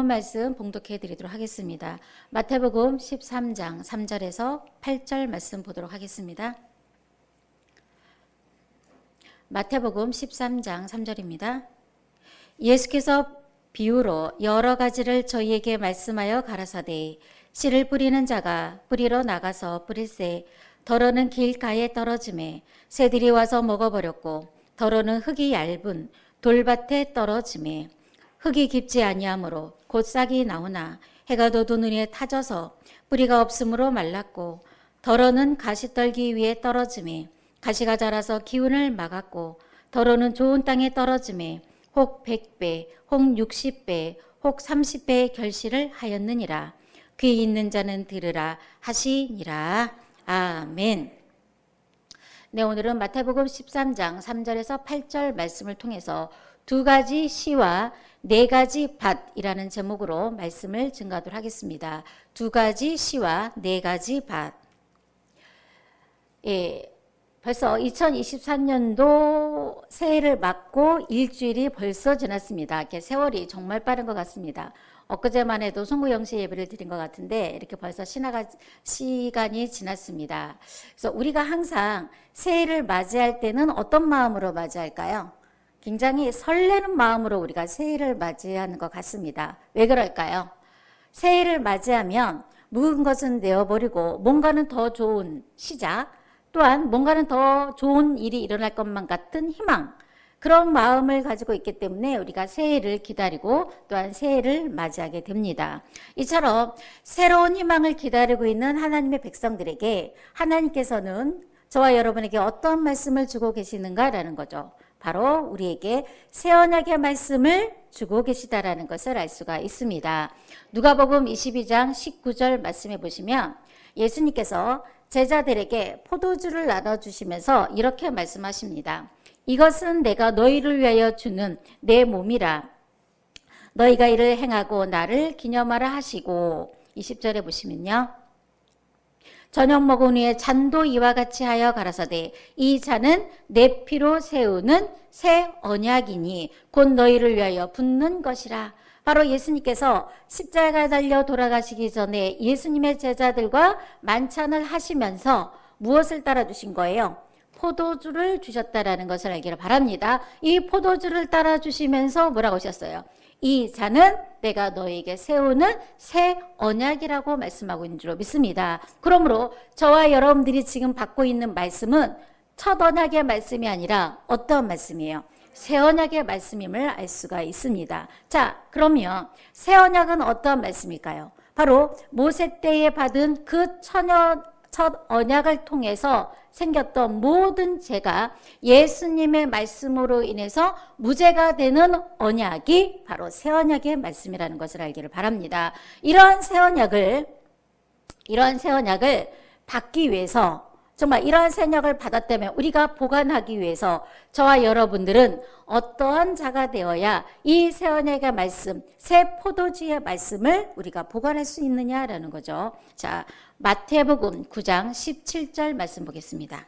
본문 말씀 봉독해 드리도록 하겠습니다. 마태복음 13장 3절에서 8절 말씀 보도록 하겠습니다. 마태복음 13장 3절입니다. 예수께서 비유로 여러 가지를 저희에게 말씀하여 가라사대 씨를 뿌리는 자가 뿌리러 나가서 뿌릴새 더러는 길가에 떨어짐에 새들이 와서 먹어버렸고 더러는 흙이 얇은 돌밭에 떨어짐에 흙이 깊지 아니하므로 곧 싹이 나오나 해가 돋은 눈에 타져서 뿌리가 없으므로 말랐고 더러는 가시떨기 위에 떨어짐에 가시가 자라서 기운을 막았고 더러는 좋은 땅에 떨어짐에 혹 100배, 혹 60배, 혹 30배의 결실을 하였느니라. 귀 있는 자는 들으라 하시니라. 아멘. 네, 오늘은 마태복음 13장 3절에서 8절 말씀을 통해서 두 가지 시와 네 가지 밭이라는 제목으로 말씀을 증거하도록 하겠습니다. 두 가지 시와 네 가지 밭. 예, 벌써 2023년도 새해를 맞고 일주일이 벌써 지났습니다. 이렇게 세월이 정말 빠른 것 같습니다. 엊그제만 해도 송구영시 예배를 드린 것 같은데 이렇게 벌써 시간이 지났습니다. 그래서 우리가 항상 새해를 맞이할 때는 어떤 마음으로 맞이할까요? 굉장히 설레는 마음으로 우리가 새해를 맞이하는 것 같습니다. 왜 그럴까요? 새해를 맞이하면 묵은 것은 내어버리고 뭔가는 더 좋은 시작, 또한 뭔가는 더 좋은 일이 일어날 것만 같은 희망, 그런 마음을 가지고 있기 때문에 우리가 새해를 기다리고 또한 새해를 맞이하게 됩니다. 이처럼 새로운 희망을 기다리고 있는 하나님의 백성들에게 하나님께서는 저와 여러분에게 어떤 말씀을 주고 계시는가라는 거죠. 바로 우리에게 새 언약의 말씀을 주고 계시다라는 것을 알 수가 있습니다. 누가복음 22장 19절 말씀해 보시면 예수님께서 제자들에게 포도주를 나눠주시면서 이렇게 말씀하십니다. 이것은 내가 너희를 위하여 주는 내 몸이라. 너희가 이를 행하고 나를 기념하라 하시고 20절에 보시면요. 저녁 먹은 후에 잔도 이와 같이 하여 가라사대 이 잔은 내 피로 세우는 새 언약이니 곧 너희를 위하여 붓는 것이라. 바로 예수님께서 십자가에 달려 돌아가시기 전에 예수님의 제자들과 만찬을 하시면서 무엇을 따라주신 거예요? 포도주를 주셨다라는 것을 알기를 바랍니다. 이 포도주를 따라주시면서 뭐라고 하셨어요? 이 잔은 내가 너에게 세우는 새 언약이라고 말씀하고 있는 줄로 믿습니다. 그러므로 저와 여러분들이 지금 받고 있는 말씀은 첫 언약의 말씀이 아니라 어떤 말씀이에요? 새 언약의 말씀임을 알 수가 있습니다. 자, 그러면 새 언약은 어떤 말씀일까요? 바로 모세 때에 받은 그 첫 언약을 통해서 생겼던 모든 죄가 예수님의 말씀으로 인해서 무죄가 되는 언약이 바로 새 언약의 말씀이라는 것을 알기를 바랍니다. 이러한 새 언약을 받기 위해서 정말 이러한 새 언약을 받았다면 우리가 보관하기 위해서 저와 여러분들은 어떠한 자가 되어야 이 새 언약의 말씀, 새 포도주의 말씀을 우리가 보관할 수 있느냐라는 거죠. 자, 마태복음 9장 17절 말씀 보겠습니다.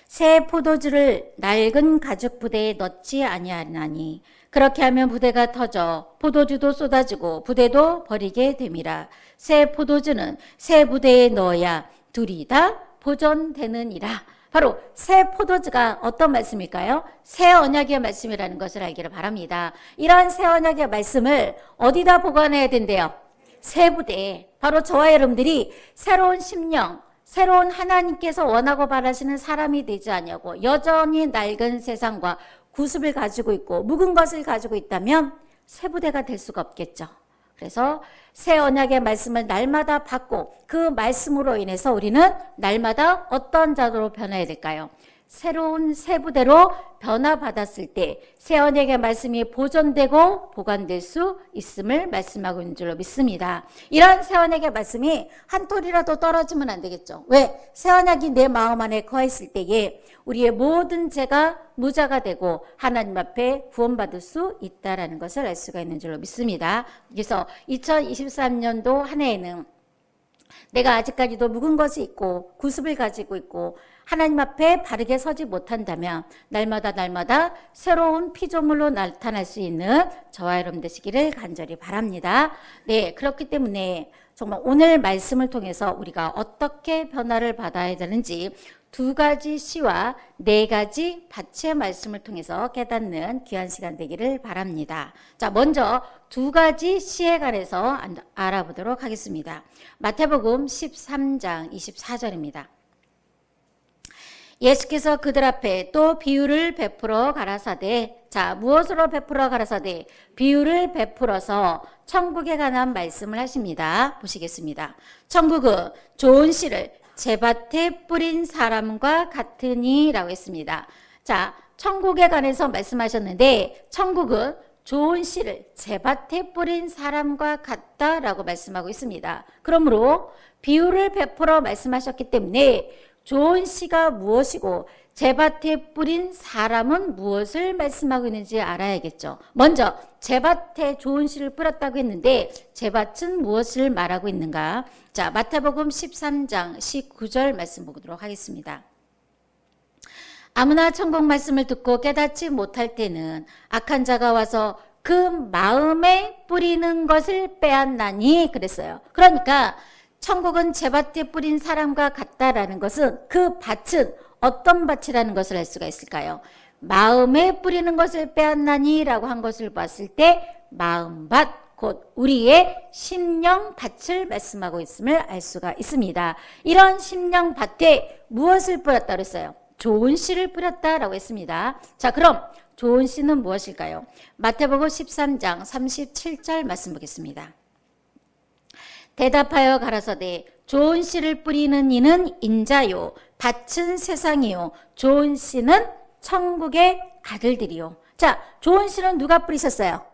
새 포도주를 낡은 가죽 부대에 넣지 아니하나니 그렇게 하면 부대가 터져 포도주도 쏟아지고 부대도 버리게 됨이라. 새 포도주는 새 부대에 넣어야 둘이 다 보존되느니라. 바로 새 포도주가 어떤 말씀일까요? 새 언약의 말씀이라는 것을 알기를 바랍니다. 이러한 새 언약의 말씀을 어디다 보관해야 된대요? 새 부대에. 바로 저와 여러분들이 새로운 심령, 새로운 하나님께서 원하고 바라시는 사람이 되지 않냐고 여전히 낡은 세상과 구습을 가지고 있고 묵은 것을 가지고 있다면 새 부대가 될 수가 없겠죠. 그래서 새 언약의 말씀을 날마다 받고 그 말씀으로 인해서 우리는 날마다 어떤 자로 변해야 될까요? 새로운 새 부대로 변화받았을 때 새 언약의 말씀이 보존되고 보관될 수 있음을 말씀하고 있는 줄로 믿습니다. 이런 새 언약의 말씀이 한 톨이라도 떨어지면 안 되겠죠. 왜? 새 언약이 내 마음 안에 거했을 때에 우리의 모든 죄가 무자가 되고 하나님 앞에 구원받을 수 있다라는 것을 알 수가 있는 줄로 믿습니다. 그래서 2023년도 한 해에는 내가 아직까지도 묵은 것이 있고 구습을 가지고 있고 하나님 앞에 바르게 서지 못한다면 날마다 새로운 피조물로 나타날 수 있는 저와 여러분 되시기를 간절히 바랍니다. 네, 그렇기 때문에 정말 오늘 말씀을 통해서 우리가 어떻게 변화를 받아야 되는지 2가지 시와 4가지 밭의 말씀을 통해서 깨닫는 귀한 시간 되기를 바랍니다. 자, 먼저 2가지 시에 관해서 알아보도록 하겠습니다. 마태복음 13장 24절입니다. 예수께서 그들 앞에 또 비유를 베풀어 가라사대. 자, 무엇으로 베풀어 가라사대? 비유를 베풀어서 천국에 관한 말씀을 하십니다. 보시겠습니다. 천국은 좋은 씨를 제밭에 뿌린 사람과 같으니 라고 했습니다. 자, 천국에 관해서 말씀하셨는데 천국은 좋은 씨를 제밭에 뿌린 사람과 같다라고 말씀하고 있습니다. 그러므로 비유를 베풀어 말씀하셨기 때문에 좋은 씨가 무엇이고 제밭에 뿌린 사람은 무엇을 말씀하고 있는지 알아야겠죠. 먼저 제밭에 좋은 씨를 뿌렸다고 했는데 제밭은 무엇을 말하고 있는가? 자, 마태복음 13장 19절 말씀 보도록 하겠습니다. 아무나 천국 말씀을 듣고 깨닫지 못할 때는 악한 자가 와서 그 마음에 뿌리는 것을 빼앗나니 그랬어요. 그러니까 천국은 제밭에 뿌린 사람과 같다라는 것은 그 밭은 어떤 밭이라는 것을 알 수가 있을까요? 마음에 뿌리는 것을 빼앗나니 라고 한 것을 봤을 때 마음밭, 곧 우리의 심령밭을 말씀하고 있음을 알 수가 있습니다. 이런 심령밭에 무엇을 뿌렸다 그랬어요? 좋은 씨를 뿌렸다라고 했습니다. 자, 그럼 좋은 씨는 무엇일까요? 마태복음 13장 37절 말씀 보겠습니다. 대답하여 가라사대 좋은 씨를 뿌리는 이는 인자요 밭은 세상이요 좋은 씨는 천국의 아들들이요. 자, 좋은 씨는 누가 뿌리셨어요?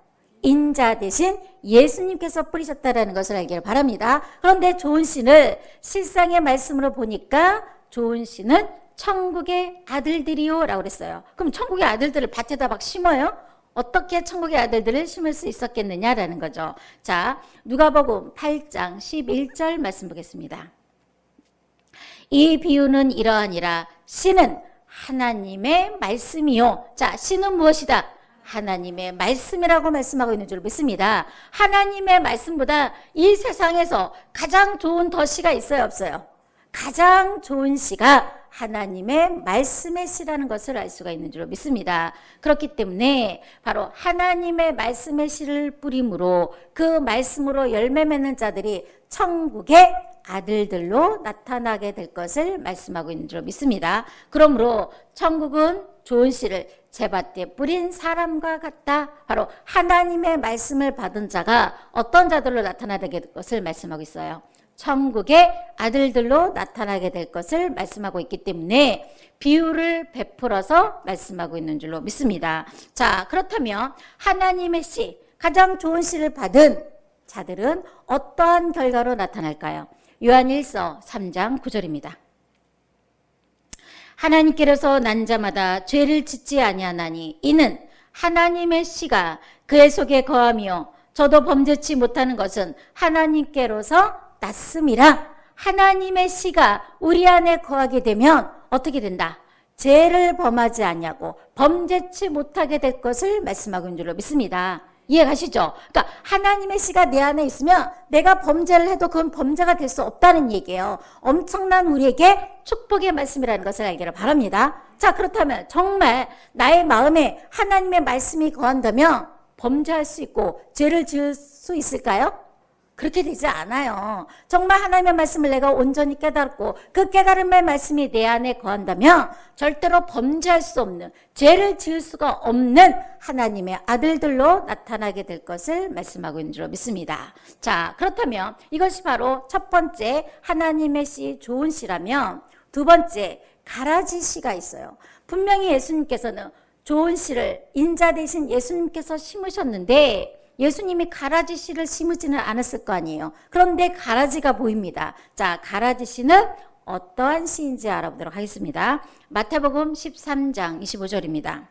인자 대신 예수님께서 뿌리셨다라는 것을 알기를 바랍니다. 그런데 좋은 씨를 실상의 말씀으로 보니까 좋은 씨는 천국의 아들들이요 라고 그랬어요. 그럼 천국의 아들들을 밭에다 막 심어요? 어떻게 천국의 아들들을 심을 수 있었겠느냐라는 거죠. 자, 누가복음 8장 11절 말씀 보겠습니다. 이 비유는 이러하니라. 씨는 하나님의 말씀이요. 자, 씨는 무엇이다? 하나님의 말씀이라고 말씀하고 있는 줄 믿습니다. 하나님의 말씀보다 이 세상에서 가장 좋은 더 씨가 있어요, 없어요? 가장 좋은 씨가 하나님의 말씀의 씨라는 것을 알 수가 있는 줄 믿습니다. 그렇기 때문에 바로 하나님의 말씀의 씨를 뿌림으로 그 말씀으로 열매 맺는 자들이 천국의 아들들로 나타나게 될 것을 말씀하고 있는 줄 믿습니다. 그러므로 천국은 좋은 씨를 제밭에 뿌린 사람과 같다. 바로 하나님의 말씀을 받은 자가 어떤 자들로 나타나게 될 것을 말씀하고 있어요. 천국의 아들들로 나타나게 될 것을 말씀하고 있기 때문에 비유를 베풀어서 말씀하고 있는 줄로 믿습니다. 자, 그렇다면 하나님의 씨, 가장 좋은 씨를 받은 자들은 어떠한 결과로 나타날까요? 요한일서 3장 9절입니다. 하나님께로서 난 자마다 죄를 짓지 아니하나니 이는 하나님의 씨가 그의 속에 거하며 저도 범죄치 못하는 것은 하나님께로서 났음이라. 하나님의 씨가 우리 안에 거하게 되면 어떻게 된다? 죄를 범하지 아니하고 범죄치 못하게 될 것을 말씀하고 있는 줄로 믿습니다. 이해가시죠? 그러니까 하나님의 씨가 내 안에 있으면 내가 범죄를 해도 그건 범죄가 될 수 없다는 얘기예요. 엄청난 우리에게 축복의 말씀이라는 것을 알기를 바랍니다. 자, 그렇다면 정말 나의 마음에 하나님의 말씀이 거한다면 범죄할 수 있고 죄를 지을 수 있을까요? 그렇게 되지 않아요. 정말 하나님의 말씀을 내가 온전히 깨달고 그 깨달음의 말씀이 내 안에 거한다면 절대로 범죄할 수 없는, 죄를 지을 수가 없는 하나님의 아들들로 나타나게 될 것을 말씀하고 있는 줄 믿습니다. 자, 그렇다면 이것이 바로 첫 번째 하나님의 씨, 좋은 씨라면 두 번째 가라지 씨가 있어요. 분명히 예수님께서는 좋은 씨를 인자 대신 예수님께서 심으셨는데 예수님이 가라지 씨를 심으지는 않았을 거 아니에요. 그런데 가라지가 보입니다. 자, 가라지 씨는 어떠한 씨인지 알아보도록 하겠습니다. 마태복음 13장 25절입니다.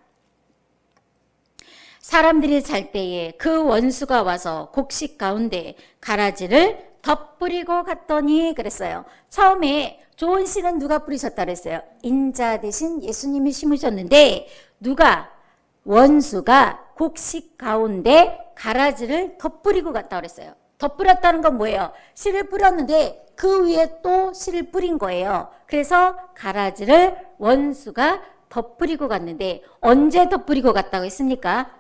사람들이 잘 때에 그 원수가 와서 곡식 가운데 가라지를 덧뿌리고 갔더니 그랬어요. 처음에 좋은 씨는 누가 뿌리셨다 그랬어요? 인자 대신 예수님이 심으셨는데 누가? 원수가 곡식 가운데 가라지를 덧뿌리고 갔다 그랬어요. 덧뿌렸다는 건 뭐예요? 씨를 뿌렸는데 그 위에 또 씨를 뿌린 거예요. 그래서 가라지를 원수가 덧뿌리고 갔는데 언제 덧뿌리고 갔다고 했습니까?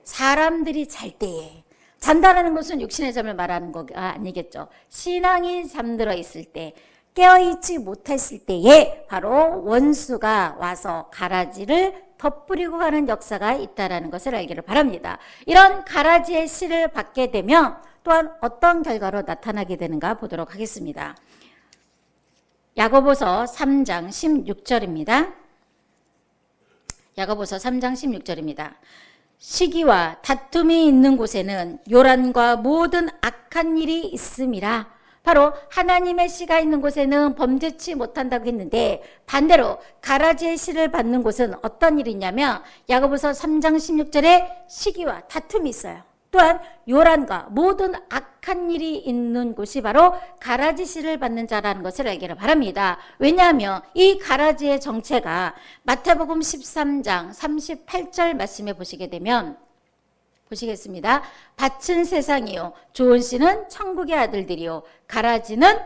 사람들이 잘 때에. 잔다라는 것은 육신의 잠을 말하는 거가 아니겠죠. 신앙이 잠들어 있을 때, 깨어있지 못했을 때에 바로 원수가 와서 가라지를 덧뿌리고 가는 역사가 있다는 것을 알기를 바랍니다. 이런 가라지의 씨를 받게 되면 또한 어떤 결과로 나타나게 되는가 보도록 하겠습니다. 야고보서 3장 16절입니다. 야고보서 3장 16절입니다. 시기와 다툼이 있는 곳에는 요란과 모든 악한 일이 있음이라. 바로 하나님의 씨가 있는 곳에는 범죄치 못한다고 했는데 반대로 가라지의 씨를 받는 곳은 어떤 일이 있냐면 야고보서 3장 16절에 시기와 다툼이 있어요. 또한 요란과 모든 악한 일이 있는 곳이 바로 가라지 씨를 받는 자라는 것을 알기를 바랍니다. 왜냐하면 이 가라지의 정체가 마태복음 13장 38절 말씀에 보시게 되면 보시겠습니다. 밭은 세상이요 좋은 씨는 천국의 아들들이요 가라지는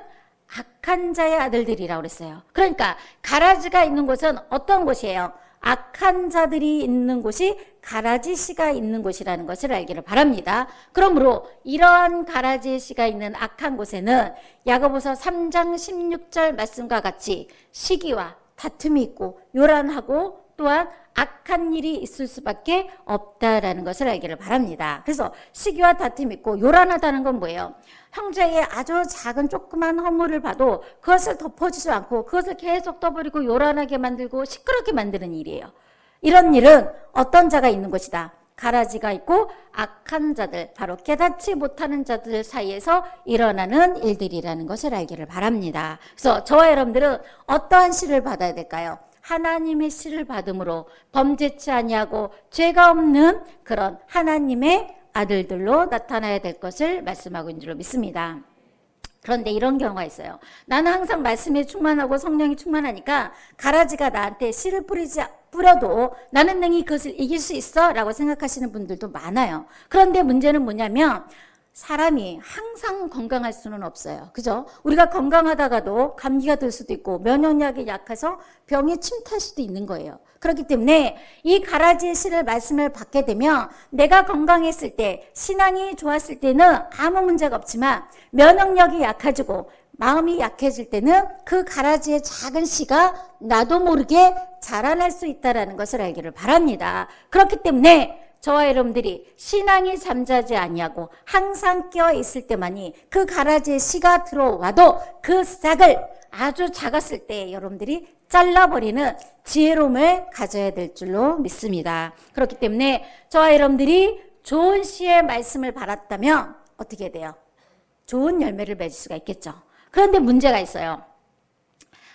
악한 자의 아들들이라고 그랬어요. 그러니까 가라지가 있는 곳은 어떤 곳이에요? 악한 자들이 있는 곳이 가라지 씨가 있는 곳이라는 것을 알기를 바랍니다. 그러므로 이러한 가라지 씨가 있는 악한 곳에는 야고보서 3장 16절 말씀과 같이 시기와 다툼이 있고 요란하고 또한 악한 일이 있을 수밖에 없다라는 것을 알기를 바랍니다. 그래서 시기와 다툼이 있고 요란하다는 건 뭐예요? 형제의 아주 작은 조그만 허물을 봐도 그것을 덮어주지 않고 그것을 계속 떠버리고 요란하게 만들고 시끄럽게 만드는 일이에요. 이런 일은 어떤 자가 있는 것이다? 가라지가 있고 악한 자들, 바로 깨닫지 못하는 자들 사이에서 일어나는 일들이라는 것을 알기를 바랍니다. 그래서 저와 여러분들은 어떠한 씨를 받아야 될까요? 하나님의 씨를 받음으로 범죄치 아니하고 죄가 없는 그런 하나님의 아들들로 나타나야 될 것을 말씀하고 있는 줄로 믿습니다. 그런데 이런 경우가 있어요. 나는 항상 말씀에 충만하고 성령이 충만하니까 가라지가 나한테 씨를 뿌려도 나는 능히 그것을 이길 수 있어 라고 생각하시는 분들도 많아요. 그런데 문제는 뭐냐면 사람이 항상 건강할 수는 없어요. 그죠? 우리가 건강하다가도 감기가 들 수도 있고 면역력이 약해서 병이 침투할 수도 있는 거예요. 그렇기 때문에 이 가라지의 씨를 말씀을 받게 되면 내가 건강했을 때 신앙이 좋았을 때는 아무 문제가 없지만 면역력이 약해지고 마음이 약해질 때는 그 가라지의 작은 씨가 나도 모르게 자라날 수 있다는 것을 알기를 바랍니다. 그렇기 때문에 저와 여러분들이 신앙이 잠자지 아니하고 항상 깨어 있을 때만이 그 가라지에 씨가 들어와도 그 싹을 아주 작았을 때 여러분들이 잘라버리는 지혜로움을 가져야 될 줄로 믿습니다. 그렇기 때문에 저와 여러분들이 좋은 씨의 말씀을 받았다면 어떻게 돼요? 좋은 열매를 맺을 수가 있겠죠. 그런데 문제가 있어요.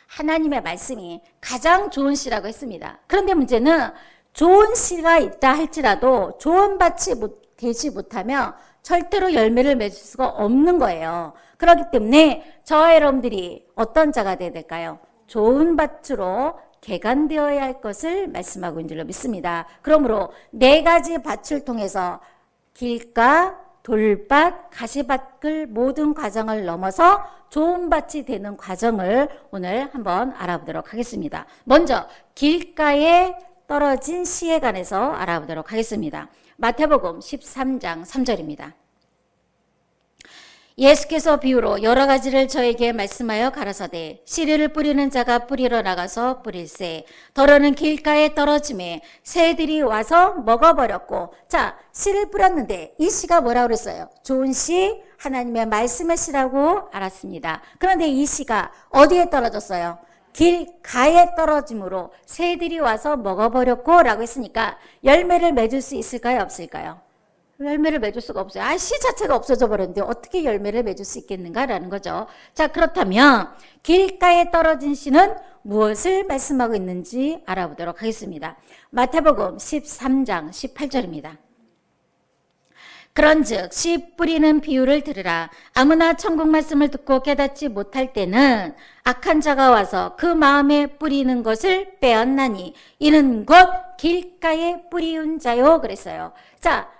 하나님의 말씀이 가장 좋은 씨라고 했습니다. 그런데 문제는 좋은 씨가 있다 할지라도 좋은 밭이 되지 못하면 절대로 열매를 맺을 수가 없는 거예요. 그렇기 때문에 저와 여러분들이 어떤 자가 되어야 될까요? 좋은 밭으로 개간되어야 할 것을 말씀하고 있는 줄로 믿습니다. 그러므로 4가지 밭을 통해서 길가, 돌밭, 가시밭글 모든 과정을 넘어서 좋은 밭이 되는 과정을 오늘 한번 알아보도록 하겠습니다. 먼저 길가에 떨어진 씨에 관해서 알아보도록 하겠습니다. 마태복음 13장 3절입니다. 예수께서 비유로 여러 가지를 저에게 말씀하여 가라사대 씨를 뿌리는 자가 뿌리러 나가서 뿌릴새 더러는 길가에 떨어짐에 새들이 와서 먹어버렸고 자 씨를 뿌렸는데 이 씨가 뭐라고 그랬어요? 좋은 씨 하나님의 말씀의 씨라고 알았습니다. 그런데 이 씨가 어디에 떨어졌어요? 길가에 떨어짐으로 새들이 와서 먹어버렸고 라고 했으니까 열매를 맺을 수 있을까요? 없을까요? 열매를 맺을 수가 없어요. 씨 자체가 없어져 버렸는데 어떻게 열매를 맺을 수 있겠는가라는 거죠. 자, 그렇다면 길가에 떨어진 씨는 무엇을 말씀하고 있는지 알아보도록 하겠습니다. 마태복음 13장 18절입니다. 그런즉 씨 뿌리는 비유를 들으라. 아무나 천국 말씀을 듣고 깨닫지 못할 때는 악한 자가 와서 그 마음에 뿌리는 것을 빼앗나니 이는 곧 길가에 뿌리운 자요 그랬어요. 자,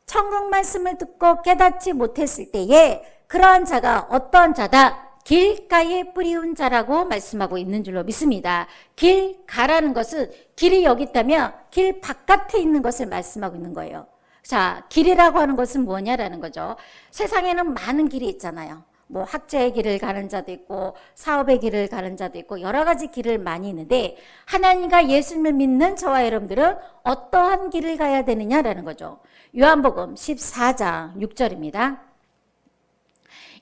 천국 말씀을 듣고 깨닫지 못했을 때에 그러한 자가 어떤 자다? 길가에 뿌리운 자라고 말씀하고 있는 줄로 믿습니다. 길가라는 것은 길이 여기 있다면 길 바깥에 있는 것을 말씀하고 있는 거예요. 자, 길이라고 하는 것은 뭐냐라는 거죠. 세상에는 많은 길이 있잖아요. 뭐 학자의 길을 가는 자도 있고 사업의 길을 가는 자도 있고 여러 가지 길을 많이 있는데 하나님과 예수님을 믿는 저와 여러분들은 어떠한 길을 가야 되느냐라는 거죠. 요한복음 14장 6절입니다.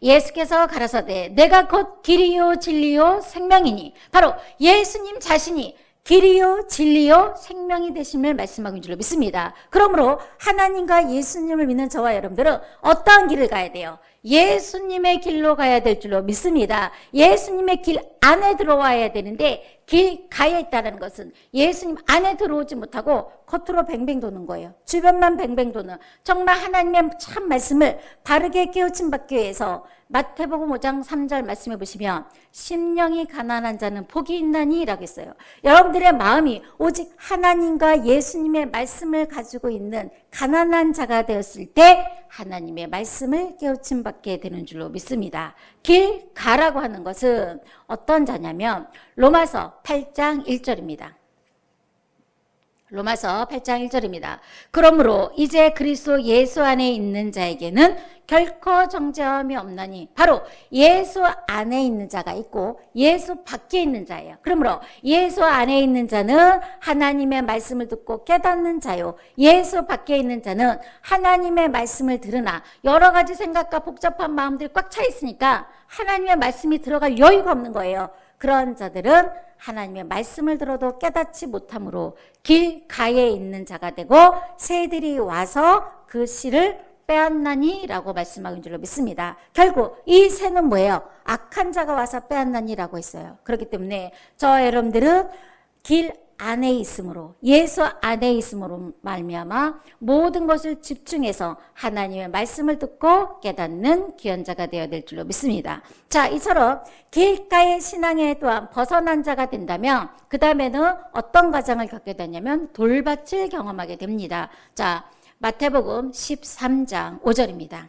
예수께서 가라사대 내가 곧 길이요 진리요 생명이니 바로 예수님 자신이 길이요 진리요 생명이 되심을 말씀하고 있는 줄로 믿습니다. 그러므로 하나님과 예수님을 믿는 저와 여러분들은 어떠한 길을 가야 돼요? 예수님의 길로 가야 될 줄로 믿습니다. 예수님의 길 안에 들어와야 되는데 길가에 있다는 것은 예수님 안에 들어오지 못하고 겉으로 뱅뱅 도는 거예요. 주변만 뱅뱅 도는 정말 하나님의 참 말씀을 바르게 깨우침 받기 위해서 마태복음 5장 3절 말씀해 보시면 심령이 가난한 자는 복이 있나니 라고 했어요. 여러분들의 마음이 오직 하나님과 예수님의 말씀을 가지고 있는 가난한 자가 되었을 때 하나님의 말씀을 깨우침 받게 되는 줄로 믿습니다. 길가라고 하는 것은 어떤 자냐면 로마서 8장 1절입니다. 로마서 8장 1절입니다. 그러므로 이제 그리스도 예수 안에 있는 자에게는 결코 정죄함이 없나니 바로 예수 안에 있는 자가 있고 예수 밖에 있는 자예요. 그러므로 예수 안에 있는 자는 하나님의 말씀을 듣고 깨닫는 자요. 예수 밖에 있는 자는 하나님의 말씀을 들으나 여러 가지 생각과 복잡한 마음들이 꽉 차 있으니까 하나님의 말씀이 들어갈 여유가 없는 거예요. 그런 자들은 하나님의 말씀을 들어도 깨닫지 못함으로 길가에 있는 자가 되고 새들이 와서 그 씨를 빼앗나니 라고 말씀하는 줄로 믿습니다. 결국 이 새는 뭐예요? 악한 자가 와서 빼앗나니 라고 했어요. 그렇기 때문에 저와 여러분들은 길 안에 있으므로 예수 안에 있으므로 말미암아 모든 것을 집중해서 하나님의 말씀을 듣고 깨닫는 귀한 자가 되어야 될 줄로 믿습니다. 자, 이처럼 길가의 신앙에 또한 벗어난 자가 된다면 그 다음에는 어떤 과정을 겪게 되냐면 돌밭을 경험하게 됩니다. 자, 마태복음 13장 5절입니다.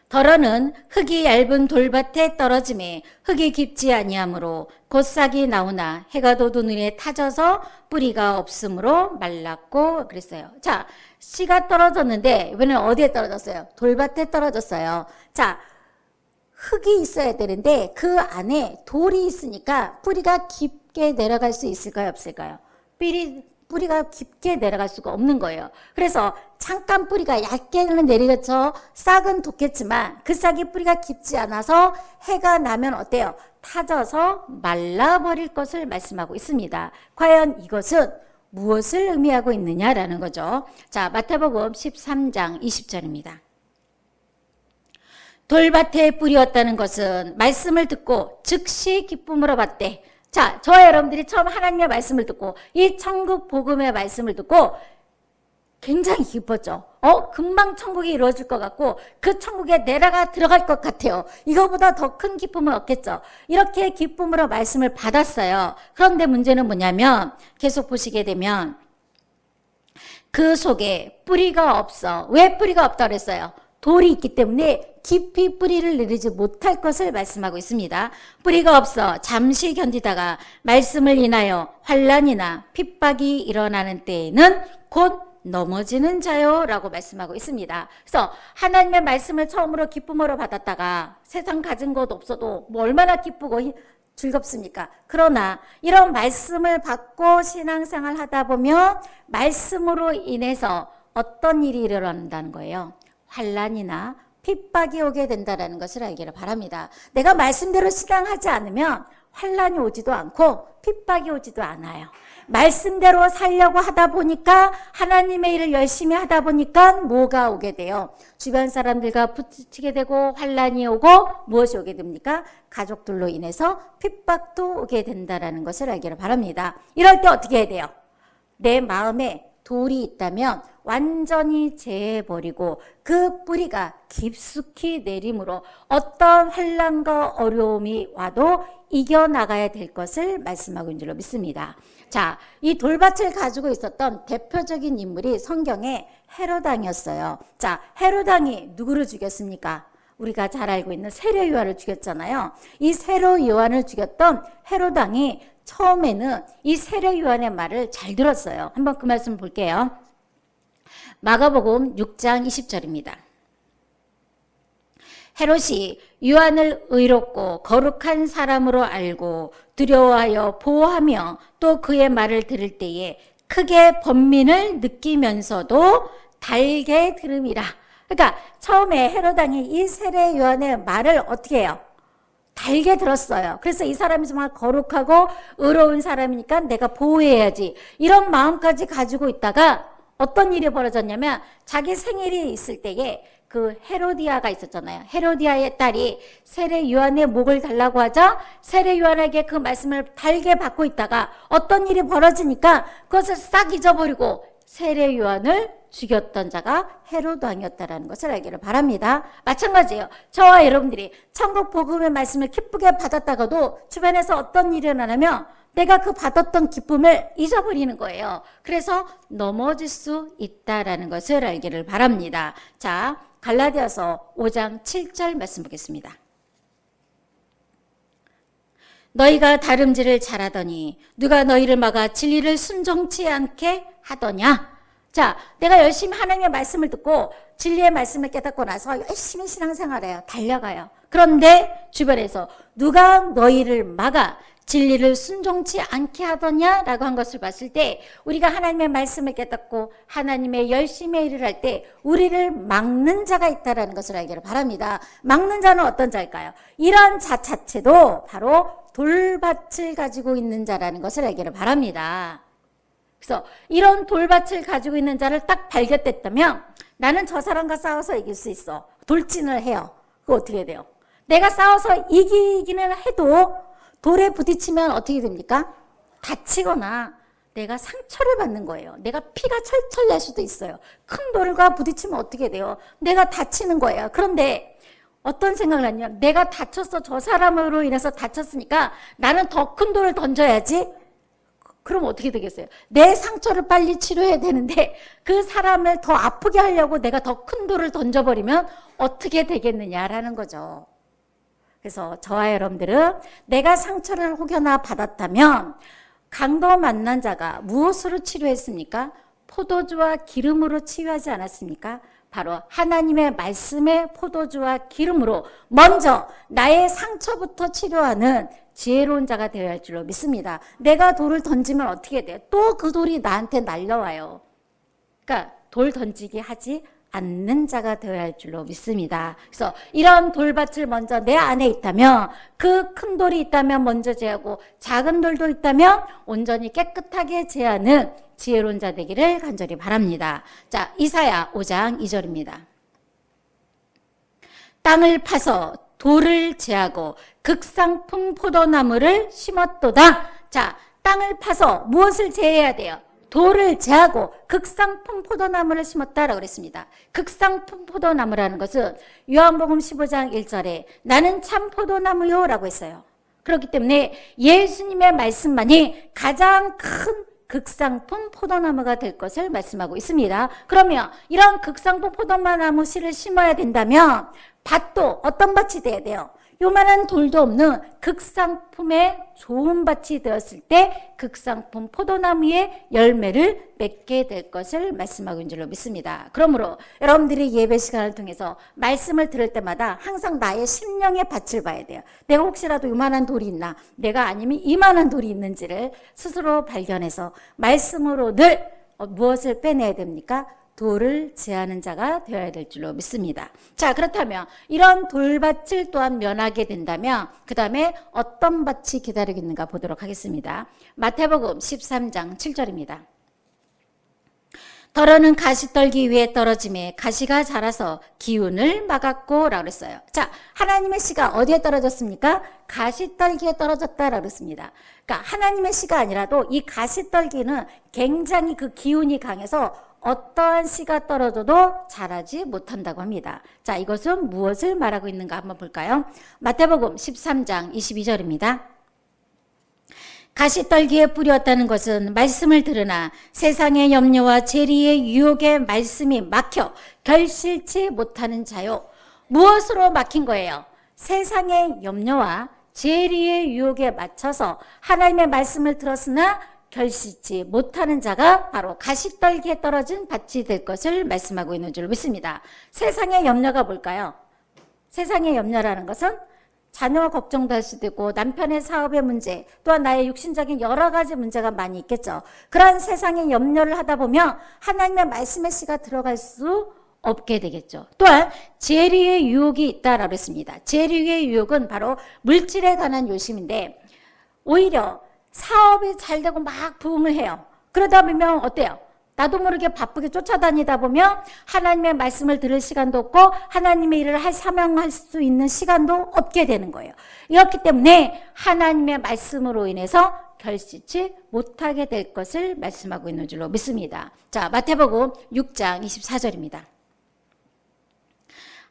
더러는 흙이 얇은 돌밭에 떨어짐에 흙이 깊지 아니하므로 곧 싹이 나오나 해가 돋은 후에 타져서 뿌리가 없으므로 말랐고 그랬어요. 자, 씨가 떨어졌는데 이번엔 어디에 떨어졌어요? 돌밭에 떨어졌어요. 자, 흙이 있어야 되는데 그 안에 돌이 있으니까 뿌리가 깊게 내려갈 수 있을까요? 없을까요? 뿌리가 깊게 내려갈 수가 없는 거예요. 그래서 잠깐 뿌리가 얇게는 내려져 싹은 돋겠지만 그 싹이 뿌리가 깊지 않아서 해가 나면 어때요? 타져서 말라버릴 것을 말씀하고 있습니다. 과연 이것은 무엇을 의미하고 있느냐라는 거죠. 자, 마태복음 13장 20절입니다. 돌밭에 뿌리였다는 것은 말씀을 듣고 즉시 기쁨으로 받되 자, 저와 여러분들이 처음 하나님의 말씀을 듣고 이 천국 복음의 말씀을 듣고 굉장히 기뻤죠. 금방 천국이 이루어질 것 같고 그 천국에 내가 들어갈 것 같아요. 이거보다 더 큰 기쁨을 얻겠죠. 이렇게 기쁨으로 말씀을 받았어요. 그런데 문제는 뭐냐면 계속 보시게 되면 그 속에 뿌리가 없어. 왜 뿌리가 없다고 그랬어요? 돌이 있기 때문에 깊이 뿌리를 내리지 못할 것을 말씀하고 있습니다. 뿌리가 없어 잠시 견디다가 말씀을 인하여 환난이나 핍박이 일어나는 때에는 곧 넘어지는 자요 라고 말씀하고 있습니다. 그래서 하나님의 말씀을 처음으로 기쁨으로 받았다가 세상 가진 것 없어도 뭐 얼마나 기쁘고 즐겁습니까? 그러나 이런 말씀을 받고 신앙생활 하다 보면 말씀으로 인해서 어떤 일이 일어난다는 거예요. 환난이나 핍박이 오게 된다는 것을 알기를 바랍니다. 내가 말씀대로 신앙하지 않으면 환난이 오지도 않고 핍박이 오지도 않아요. 말씀대로 살려고 하다 보니까 하나님의 일을 열심히 하다 보니까 뭐가 오게 돼요? 주변 사람들과 부딪히게 되고 환난이 오고 무엇이 오게 됩니까? 가족들로 인해서 핍박도 오게 된다는 것을 알기를 바랍니다. 이럴 때 어떻게 해야 돼요? 내 마음에 돌이 있다면 완전히 제해버리고 그 뿌리가 깊숙이 내림으로 어떤 환난과 어려움이 와도 이겨나가야 될 것을 말씀하고 있는 줄로 믿습니다. 자, 이 돌밭을 가지고 있었던 대표적인 인물이 성경에 헤롯 왕이었어요. 자, 헤롯 왕이 누구를 죽였습니까? 우리가 잘 알고 있는 세례 요한을 죽였잖아요. 이 세례 요한을 죽였던 헤롯 왕이 처음에는 이 세례 요한의 말을 잘 들었어요. 한번 그 말씀 볼게요. 마가복음 6장 20절입니다. 헤롯이 요한을 의롭고 거룩한 사람으로 알고 두려워하여 보호하며 또 그의 말을 들을 때에 크게 번민을 느끼면서도 달게 들음이라. 그러니까 처음에 헤롯 왕이 이 세례 요한의 말을 어떻게 해요? 달게 들었어요. 그래서 이 사람이 정말 거룩하고 의로운 사람이니까 내가 보호해야지. 이런 마음까지 가지고 있다가 어떤 일이 벌어졌냐면 자기 생일이 있을 때에 그 헤로디아가 있었잖아요. 헤로디아의 딸이 세례 요한의 목을 달라고 하자 세례 요한에게 그 말씀을 달게 받고 있다가 어떤 일이 벌어지니까 그것을 싹 잊어버리고 세례 요한을 죽였던 자가 헤롯 왕이었다라는 것을 알기를 바랍니다. 마찬가지예요. 저와 여러분들이 천국 복음의 말씀을 기쁘게 받았다가도 주변에서 어떤 일이 일어나면 내가 그 받았던 기쁨을 잊어버리는 거예요. 그래서 넘어질 수 있다라는 것을 알기를 바랍니다. 자, 갈라디아서 5장 7절 말씀 보겠습니다. 너희가 다름질을 잘하더니 누가 너희를 막아 진리를 순종치 않게 하더냐? 자, 내가 열심히 하나님의 말씀을 듣고 진리의 말씀을 깨닫고 나서 열심히 신앙생활해요. 달려가요. 그런데 주변에서 누가 너희를 막아 진리를 순종치 않게 하더냐라고 한 것을 봤을 때 우리가 하나님의 말씀을 깨닫고 하나님의 열심의 일을 할 때 우리를 막는 자가 있다는 것을 알기를 바랍니다. 막는 자는 어떤 자일까요? 이런 자 자체도 바로 돌밭을 가지고 있는 자라는 것을 알기를 바랍니다. 그래서 이런 돌밭을 가지고 있는 자를 딱 발견했다면 나는 저 사람과 싸워서 이길 수 있어. 돌진을 해요. 그거 어떻게 해야 돼요? 내가 싸워서 이기기는 해도 돌에 부딪히면 어떻게 됩니까? 다치거나 내가 상처를 받는 거예요. 내가 피가 철철 날 수도 있어요. 큰 돌과 부딪히면 어떻게 돼요? 내가 다치는 거예요. 그런데 어떤 생각을 하냐면 내가 다쳤어. 저 사람으로 인해서 다쳤으니까 나는 더 큰 돌을 던져야지. 그럼 어떻게 되겠어요? 내 상처를 빨리 치료해야 되는데 그 사람을 더 아프게 하려고 내가 더 큰 돌을 던져버리면 어떻게 되겠느냐라는 거죠. 그래서 저와 여러분들은 내가 상처를 혹여나 받았다면 강도 만난 자가 무엇으로 치료했습니까? 포도주와 기름으로 치유하지 않았습니까? 바로 하나님의 말씀의 포도주와 기름으로 먼저 나의 상처부터 치료하는 지혜로운 자가 되어야 할 줄로 믿습니다. 내가 돌을 던지면 어떻게 돼요? 또 그 돌이 나한테 날려와요. 그러니까 돌 던지기 하지 않는 자가 되어야 할 줄로 믿습니다. 그래서 이런 돌밭을 먼저 내 안에 있다면 그 큰 돌이 있다면 먼저 제하고 작은 돌도 있다면 온전히 깨끗하게 제하는 지혜로운 자 되기를 간절히 바랍니다. 자, 이사야 5장 2절입니다. 땅을 파서 돌을 제하고 극상품 포도나무를 심었도다. 자, 땅을 파서 무엇을 제해야 돼요? 돌을 제하고 극상품 포도나무를 심었다라고 그랬습니다. 극상품 포도나무라는 것은 요한복음 15장 1절에 나는 참 포도나무요 라고 했어요. 그렇기 때문에 예수님의 말씀만이 가장 큰 극상품 포도나무가 될 것을 말씀하고 있습니다. 그러면 이런 극상품 포도나무 씨를 심어야 된다면 밭도 어떤 밭이 돼야 돼요? 요만한 돌도 없는 극상품의 좋은 밭이 되었을 때 극상품 포도나무의 열매를 맺게 될 것을 말씀하고 있는 줄로 믿습니다. 그러므로 여러분들이 예배 시간을 통해서 말씀을 들을 때마다 항상 나의 심령의 밭을 봐야 돼요. 내가 혹시라도 요만한 돌이 있나? 내가 아니면 이만한 돌이 있는지를 스스로 발견해서 말씀으로 늘 무엇을 빼내야 됩니까? 돌을 제하는 자가 되어야 될 줄로 믿습니다. 자, 그렇다면 이런 돌밭을 또한 면하게 된다면 그 다음에 어떤 밭이 기다리고 있는가 보도록 하겠습니다. 마태복음 13장 7절입니다. 더러는 가시떨기 위에 떨어짐에 가시가 자라서 기운을 막았고 라고 그랬어요. 자, 하나님의 씨가 어디에 떨어졌습니까? 가시떨기에 떨어졌다라고 그랬습니다. 그러니까 하나님의 씨가 아니라도 이 가시떨기는 굉장히 그 기운이 강해서 어떠한 씨가 떨어져도 자라지 못한다고 합니다. 자, 이것은 무엇을 말하고 있는가 한번 볼까요? 마태복음 13장 22절입니다. 가시떨기에 뿌렸다는 것은 말씀을 들으나 세상의 염려와 재리의 유혹에 말씀이 막혀 결실치 못하는 자요. 무엇으로 막힌 거예요? 세상의 염려와 재리의 유혹에 맞춰서 하나님의 말씀을 들었으나 결실치 못하는 자가 바로 가시떨기에 떨어진 밭이 될 것을 말씀하고 있는 줄 믿습니다. 세상의 염려가 뭘까요? 세상의 염려라는 것은 자녀 걱정도 할 수도 있고 남편의 사업의 문제, 또한 나의 육신적인 여러 가지 문제가 많이 있겠죠. 그런 세상의 염려를 하다 보면 하나님의 말씀의 씨가 들어갈 수 없게 되겠죠. 또한 재리의 유혹이 있다라고 했습니다. 재리의 유혹은 바로 물질에 관한 요심인데 오히려 사업이 잘 되고 막 부흥을 해요. 그러다 보면 어때요? 나도 모르게 바쁘게 쫓아다니다 보면 하나님의 말씀을 들을 시간도 없고 하나님의 일을 사명할 수 있는 시간도 없게 되는 거예요. 이렇기 때문에 하나님의 말씀으로 인해서 결실치 못하게 될 것을 말씀하고 있는 줄로 믿습니다. 자, 마태복음 6장 24절입니다.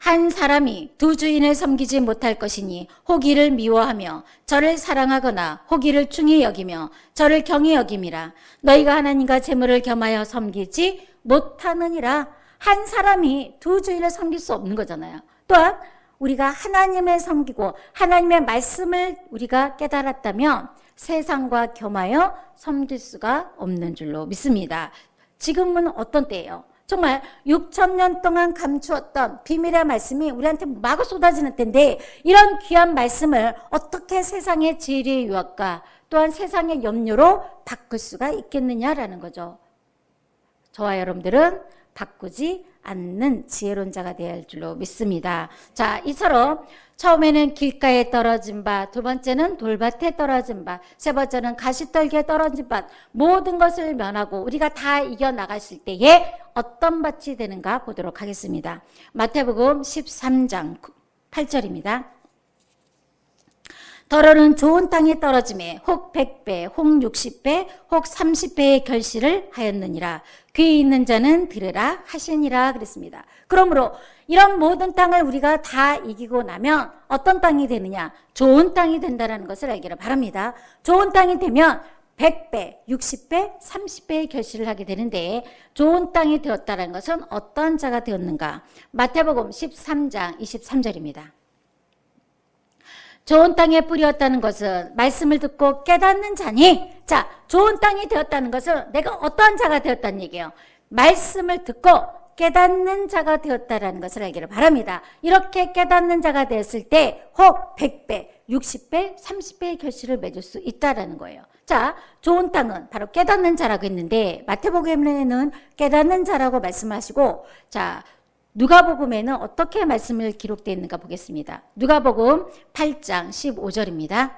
한 사람이 두 주인을 섬기지 못할 것이니 혹 이를 미워하며 저를 사랑하거나 혹 이를 중히 여기며 저를 경히 여김이라. 너희가 하나님과 재물을 겸하여 섬기지 못하느니라. 한 사람이 두 주인을 섬길 수 없는 거잖아요. 또한 우리가 하나님을 섬기고 하나님의 말씀을 우리가 깨달았다면 세상과 겸하여 섬길 수가 없는 줄로 믿습니다. 지금은 어떤 때예요? 정말 6,000년 동안 감추었던 비밀의 말씀이 우리한테 마구 쏟아지는 때인데 이런 귀한 말씀을 어떻게 세상의 지혜의 유혹과 또한 세상의 염려로 바꿀 수가 있겠느냐라는 거죠. 저와 여러분들은 바꾸지 않는 지혜로운 자가 되어야 할 줄로 믿습니다. 자, 이처럼 처음에는 길가에 떨어진 밭, 두 번째는 돌밭에 떨어진 밭, 세 번째는 가시떨기에 떨어진 밭, 모든 것을 면하고 우리가 다 이겨나갔을 때에 어떤 밭이 되는가 보도록 하겠습니다. 마태복음 13장 8절입니다. 더러는 좋은 땅에 떨어짐에 혹 100배, 혹 60배, 혹 30배의 결실을 하였느니라. 귀 있는 자는 들으라 하시니라 그랬습니다. 그러므로 이런 모든 땅을 우리가 다 이기고 나면 어떤 땅이 되느냐? 좋은 땅이 된다는 것을 알기를 바랍니다. 좋은 땅이 되면 100배, 60배, 30배의 결실을 하게 되는데 좋은 땅이 되었다는 것은 어떤 자가 되었는가? 마태복음 13장 23절입니다. 좋은 땅에 뿌렸다는 것은 말씀을 듣고 깨닫는 자니, 자, 좋은 땅이 되었다는 것은 내가 어떤 자가 되었다는 얘기예요. 말씀을 듣고 깨닫는 자가 되었다는 것을 알기를 바랍니다. 이렇게 깨닫는 자가 되었을 때 혹 100배, 60배, 30배의 결실을 맺을 수 있다는 거예요. 자, 좋은 땅은 바로 깨닫는 자라고 했는데 마태복음에는 깨닫는 자라고 말씀하시고, 자, 누가복음에는 어떻게 말씀을 기록되어 있는가 보겠습니다. 누가복음 8장 15절입니다.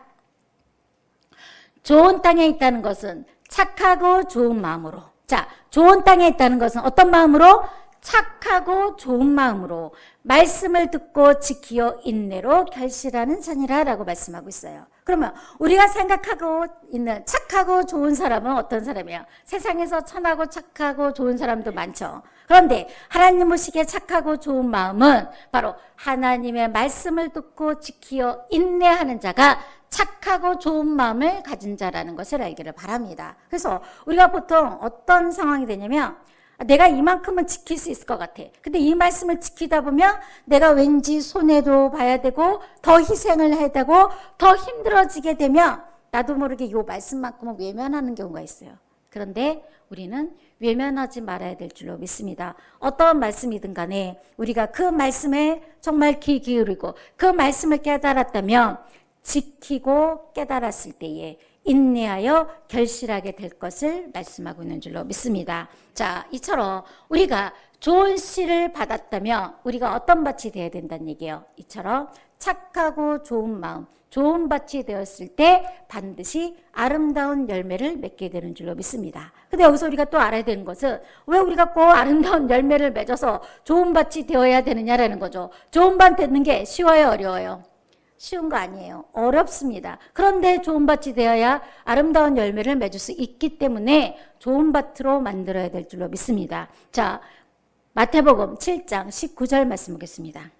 좋은 땅에 있다는 것은 착하고 좋은 마음으로. 자, 좋은 땅에 있다는 것은 어떤 마음으로? 착하고 좋은 마음으로 말씀을 듣고 지키어 인내로 결실하는 자니라라고 말씀하고 있어요. 그러면 우리가 생각하고 있는 착하고 좋은 사람은 어떤 사람이에요? 세상에서 선하고 착하고 좋은 사람도 많죠. 그런데 하나님 보시기에 착하고 좋은 마음은 바로 하나님의 말씀을 듣고 지키어 인내하는 자가 착하고 좋은 마음을 가진 자라는 것을 알기를 바랍니다. 그래서 우리가 보통 어떤 상황이 되냐면 내가 이만큼은 지킬 수 있을 것 같아. 근데 이 말씀을 지키다 보면 내가 왠지 손해도 봐야 되고 더 희생을 해야 되고 더 힘들어지게 되면 나도 모르게 이 말씀만큼은 외면하는 경우가 있어요. 그런데 우리는 외면하지 말아야 될 줄로 믿습니다. 어떤 말씀이든 간에 우리가 그 말씀에 정말 귀 기울이고 그 말씀을 깨달았다면 지키고 깨달았을 때에 인내하여 결실하게 될 것을 말씀하고 있는 줄로 믿습니다. 자, 이처럼 우리가 좋은 씨를 받았다면 우리가 어떤 밭이 되어야 된다는 얘기예요. 이처럼 착하고 좋은 마음, 좋은 밭이 되었을 때 반드시 아름다운 열매를 맺게 되는 줄로 믿습니다. 근데 여기서 우리가 또 알아야 되는 것은 왜 우리가 꼭 아름다운 열매를 맺어서 좋은 밭이 되어야 되느냐라는 거죠. 좋은 밭 되는 게 쉬워요, 어려워요? 쉬운 거 아니에요. 어렵습니다. 그런데 좋은 밭이 되어야 아름다운 열매를 맺을 수 있기 때문에 좋은 밭으로 만들어야 될 줄로 믿습니다. 자, 마태복음 7장 19절 말씀 보겠습니다.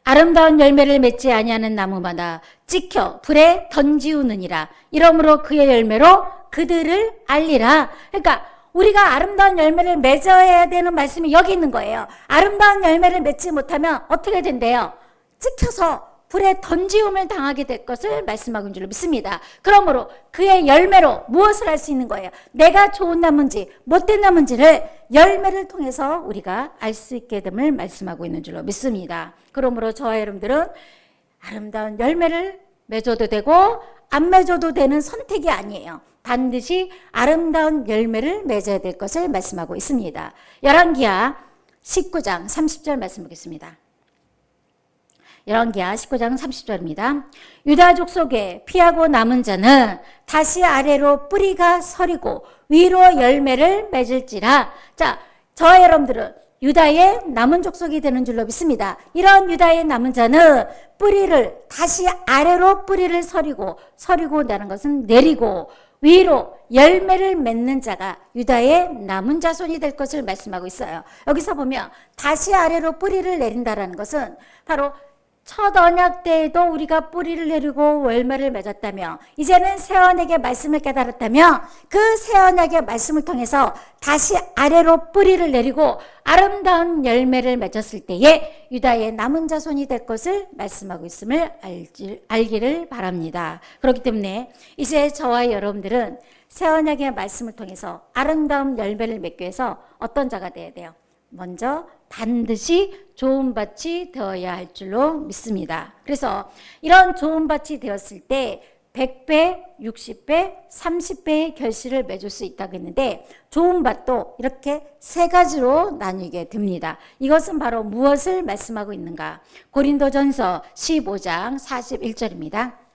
아름다운 열매를 맺지 아니하는 나무마다 찍혀 불에 던지우느니라. 이러므로 그의 열매로 그들을 알리라. 그러니까 우리가 아름다운 열매를 맺어야 되는 말씀이 여기 있는 거예요. 아름다운 열매를 맺지 못하면 어떻게 된대요? 찍혀서 불에 던지움을 당하게 될 것을 말씀하고 있는 줄로 믿습니다. 그러므로 그의 열매로 무엇을 알 수 있는 거예요? 내가 좋은 나무인지 못된 나무인지를 열매를 통해서 우리가 알 수 있게 됨을 말씀하고 있는 줄로 믿습니다. 그러므로 저와 여러분들은 아름다운 열매를 맺어도 되고 안 맺어도 되는 선택이 아니에요. 반드시 아름다운 열매를 맺어야 될 것을 말씀하고 있습니다. 열왕기하 19장 30절 말씀 보겠습니다. 열왕기하 19장 30절입니다. 유다족 속에 피하고 남은 자는 다시 아래로 뿌리가 서리고 위로 열매를 맺을지라. 자, 저와 여러분들은 유다의 남은 족속이 되는 줄로 믿습니다. 이런 유다의 남은 자는 뿌리를 다시 아래로 뿌리를 서리고라는 것은 내리고 위로 열매를 맺는 자가 유다의 남은 자손이 될 것을 말씀하고 있어요. 여기서 보면 다시 아래로 뿌리를 내린다라는 것은 바로 첫 언약 때에도 우리가 뿌리를 내리고 열매를 맺었다며 이제는 새 언약의 말씀을 깨달았다며 그 새 언약의 말씀을 통해서 다시 아래로 뿌리를 내리고 아름다운 열매를 맺었을 때에 유다의 남은 자손이 될 것을 말씀하고 있음을 알기를 바랍니다. 그렇기 때문에 이제 저와 여러분들은 새 언약의 말씀을 통해서 아름다운 열매를 맺기 위해서 어떤 자가 되어야 돼요? 먼저 반드시 좋은 밭이 되어야 할 줄로 믿습니다. 그래서 이런 좋은 밭이 되었을 때 100배, 60배, 30배의 결실을 맺을 수 있다고 했는데 좋은 밭도 이렇게 세 가지로 나뉘게 됩니다. 이것은 바로 무엇을 말씀하고 있는가? 고린도전서 15장 41절입니다.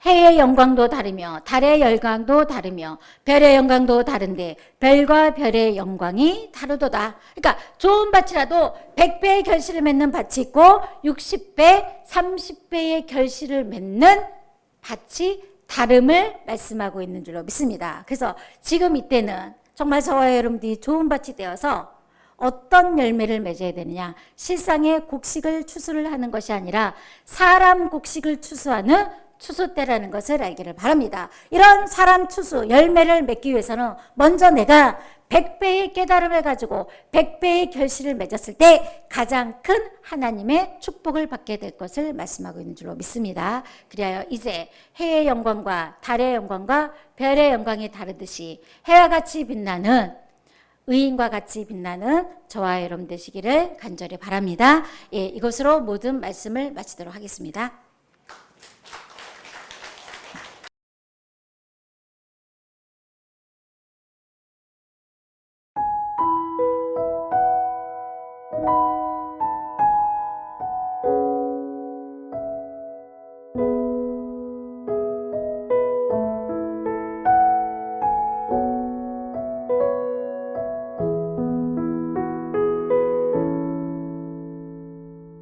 해의 영광도 다르며 달의 영광도 다르며 별의 영광도 다른데 별과 별의 영광이 다르도다. 그러니까 좋은 밭이라도 100배의 결실을 맺는 밭이 있고 60배, 30배의 결실을 맺는 밭이 다름을 말씀하고 있는 줄로 믿습니다. 그래서 지금 이때는 정말 저와 여러분들이 좋은 밭이 되어서 어떤 열매를 맺어야 되느냐? 실상의 곡식을 추수를 하는 것이 아니라 사람 곡식을 추수하는 추수 때라는 것을 알기를 바랍니다. 이런 사람 추수, 열매를 맺기 위해서는 먼저 내가 100배의 깨달음을 가지고 100배의 결실을 맺었을 때 가장 큰 하나님의 축복을 받게 될 것을 말씀하고 있는 줄로 믿습니다. 그리하여 이제 해의 영광과 달의 영광과 별의 영광이 다르듯이 해와 같이 빛나는 의인과 같이 빛나는 저와 여러분 되시기를 간절히 바랍니다. 예, 이것으로 모든 말씀을 마치도록 하겠습니다.